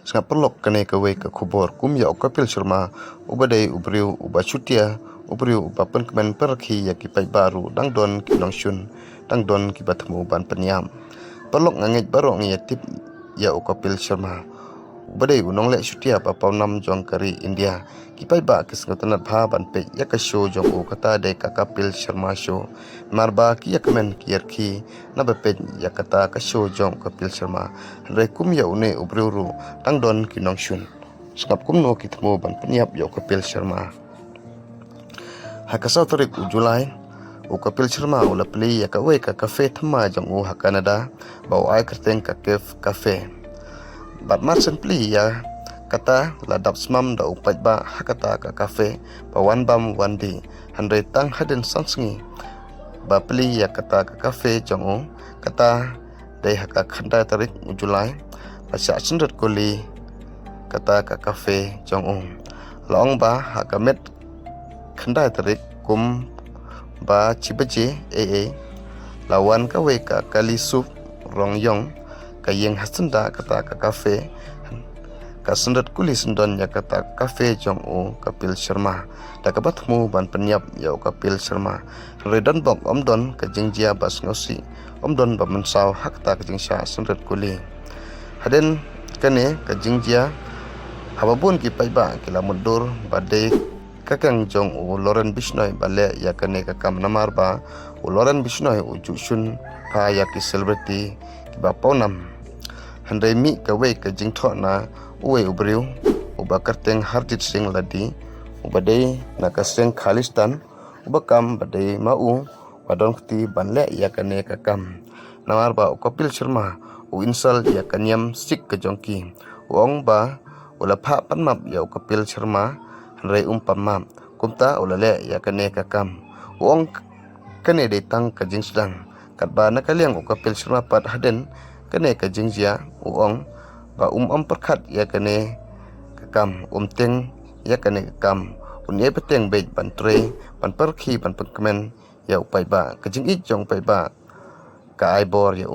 Sangat perlok kene kawe ke kubur kum ya Kapil Sharma ubadai ubriu uba chutia ubriu uba penkemen perki ya kipai baru dang don kinong shun dang don ki batmu ban penyam perlok ngangit barok ngiyatip ya Kapil Sharma ubadai unong lek chutia pa paunam jong kari India kipai ba kesengatan bha ban pe ya ka show jong u kata de ka Kapil Sharma show marba ki ya kemen ki yarki na ba pe ya kata ka show jong Kapil Sharma re kum ya une ubriu ru dang don kinong shun Skap kumno kitmo ban penyap ya Kapil Sharma. Hakasau tarik Julai Kapil Sharma ula peli ya kawe ka kafe thama jong u Kanada bau ai kerteng ka kafe. Bat marsen peli ya kata ladap smam da upat ba hakata ka kafe ba wan bam wandi handai tang haden sansengi ba peli ya kata ka kafe jong u kata dai haka khanda tarik Julai pasya sendrat kuli kata ka kafe jong long ba hakamet khandai tarik kum ba cibaje lawan kawe ka kali sup rong yong kayeng hasenda kata ka kafe ka sendat kuli sendon ya kata kafe jong Kapil Sharma da ka batmu ban penyap ya Kapil Sharma redan bok omdon ka jingjia bas ngosi omdon ba mensau hakta ka jingsha sendat kuli haden kane ka jingjia hababun ki paiba kila mundur badai kakang jong Loren Bishnoi bale ya kane kakam namar ba Loren Bishnoi ujushun pa ya ki celebrity ki ba paunam handai mi ka we ka jingtho na uwe ubriu uba karteng Harjit Singh ladi ubadai na ka seng Khalistan ubakam badai mau wadon kti banle ya kane kakam namar ba Kapil Sharma insal ya kanyam sik ka jongki wong ba ula pha panmap ya Kapil Sharma handai umpamam kumta ulale ya kane kakam wong kane de tang ka jingslang katba na kaliang Kapil Sharma pat haden kane ka jingjia wong ba perkhat ya kane kakam teng ya kane kakam unye peteng be ban tre ban perkhi ban pengkemen ya upai ba ka jingit jong pai ba ka ai bor ya